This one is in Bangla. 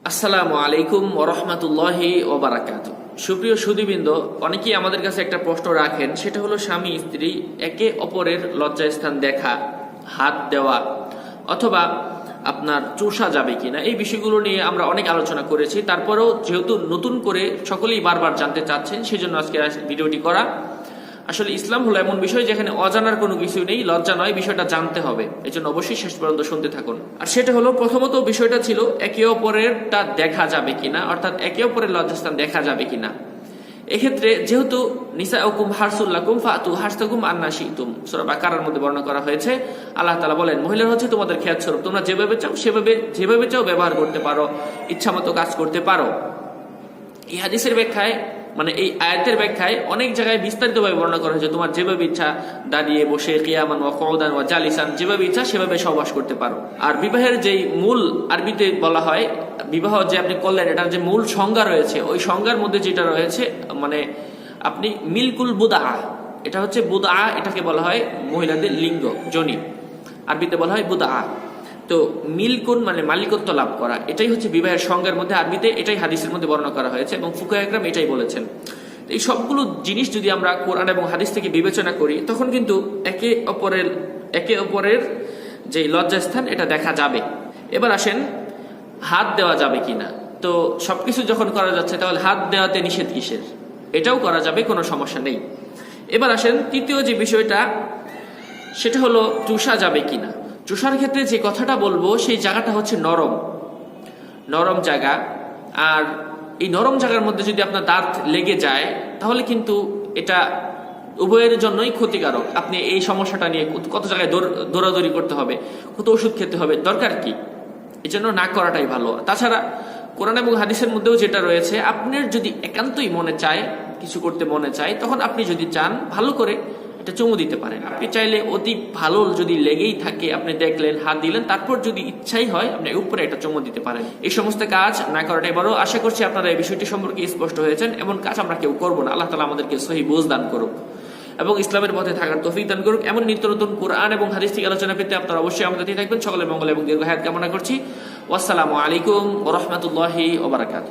আসসালামু আলাইকুম ওয়া রাহমাতুল্লাহি ওয়া বারাকাতুহু। সুপ্রিয় সুধীবৃন্দ, অনেকেই আমাদের কাছে একটা প্রশ্ন রাখেন, সেটা হলো স্বামী স্ত্রী একে অপরের লজ্জাস্থান দেখা, হাত দেওয়া অথবা আপনার চুষা যাবে কিনা, এই বিষয়গুলো নিয়ে আমরা অনেক আলোচনা করেছি। তারপরেও যেহেতু নতুন করে সকলেই বারবার জানতে চাচ্ছেন, সেজন্য আজকে ভিডিওটি করা। আসলে ইসলাম হলো এমন বিষয় যেখানে অজানার কোনো কিছু নেই, লজ্জা নয়, বিষয়টা জানতে হবে। এই জন্য অবশ্যই শেষ পর্যন্ত শুনতে থাকুন। আর সেটা হলো, প্রথমত বিষয়টা ছিল একে অপরেরটা দেখা যাবে কিনা, অর্থাৎ একে অপরের লজ্জাস্থান দেখা যাবে কিনা। এক্ষেত্রে যেহেতু নিসাউকুম হারসুল লাকুম ফাতু হারসাকুম আন্না শিতুম, সূরা বাকারার মধ্যে বর্ণনা করা হয়েছে। আল্লাহ তাআলা বলেন, মহিলারা হচ্ছে তোমাদের খেয়াত স্বরূপ, তোমরা যেভাবে চাও যেভাবে চাও ব্যবহার করতে পারো, ইচ্ছামতো কাজ করতে পারো। এই হাদিসের ব্যাখ্যায়, মানে এই আয়াতের ব্যাখ্যায় অনেক জায়গায় বিস্তারিতভাবে বর্ণনা করা হয়েছে, তোমার যেভাবে ইচ্ছা দাঁড়িয়ে বসে, কিয়ামান ওয়া কুউদান ওয়া জালিসান, যেভাবে ইচ্ছা সেভাবে সহবাস করতে পারো। আর বিবাহের যেই মূল আরবিতে বলা হয়, বিবাহ যে আপনি করলেন এটার যে মূল সংজ্ঞা রয়েছে, ওই সংজ্ঞার মধ্যে যেটা রয়েছে, মানে আপনি মিলকুল বুদআ, এটা হচ্ছে বুদআ, এটাকে বলা হয় মহিলাদের লিঙ্গ, যোনি, আরবিতে বলা হয় বুদআ। তো মিলকুন মানে মালিকত্ব লাভ করা, এটাই হচ্ছে বিবাহের সংজ্ঞার মধ্যে আরবিতে, এটাই হাদিসের মধ্যে বর্ণনা করা হয়েছে এবং ফুকাহা ইকরাম এটাই বলেছেন। এই সবগুলো জিনিস যদি আমরা কোরআন এবং হাদিস থেকে বিবেচনা করি, তখন কিন্তু একে অপরের যে লজ্জাস্থান এটা দেখা যাবে। এবার আসেন, হাত দেওয়া যাবে কিনা। তো সবকিছু যখন করা যাচ্ছে, তাহলে হাত দেওয়াতে নিষেধ কিসের? এটাও করা যাবে, কোনো সমস্যা নেই। এবার আসেন তৃতীয় যে বিষয়টা, সেটা হলো চুষা যাবে কিনা। চুষার ক্ষেত্রে যে কথাটা বলবো, সেই জায়গাটা হচ্ছে নরম জায়গা। আর এই নরম জায়গার মধ্যে যদি আপনার দাঁত লেগে যায়, তাহলে কিন্তু এটা উভয়ের জন্যই ক্ষতিকারক। আপনি এই সমস্যাটা নিয়ে কত জায়গায় দৌড়াদৌড়ি করতে হবে, কত ওষুধ খেতে হবে, দরকার কি? এই জন্য না করাটাই ভালো। তাছাড়া কোরআন এবং হাদিসের মধ্যেও যেটা রয়েছে, আপনার যদি একান্তই মনে চায়, কিছু করতে মনে চায়, তখন আপনি যদি চান ভালো করে এটা চুমু দিতে পারেন। আপনি চাইলে অতি ভালো যদি লেগেই থাকে, আপনি দেখলেন, হাত দিলেন, তারপর যদি ইচ্ছাই হয় আপনি উপরে একটা চুমু দিতে পারেন। এই সমস্ত কাজ না করাটাই বড়। আশা করছি আপনারা এই বিষয়টি সম্পর্কে স্পষ্ট হয়েছেন। এমন কাজ আমরা কেউ করবো না। আল্লাহ তাআলা আমাদেরকে সহিহ বুঝ দান করুক এবং ইসলামের পথে থাকার তৌফিক দান করুক। এমন নিত্য নতুন কোরআন এবং হাদিস থেকে আলোচনা পেতে আপনারা অবশ্যই আমাদের সাথে থাকবেন। সকলের মঙ্গল এবং দীর্ঘ হায়াত কামনা করছি। ওয়াসসালামু আলাইকুম ওয়া রাহমাতুল্লাহি ওয়া বারাকাতুহু।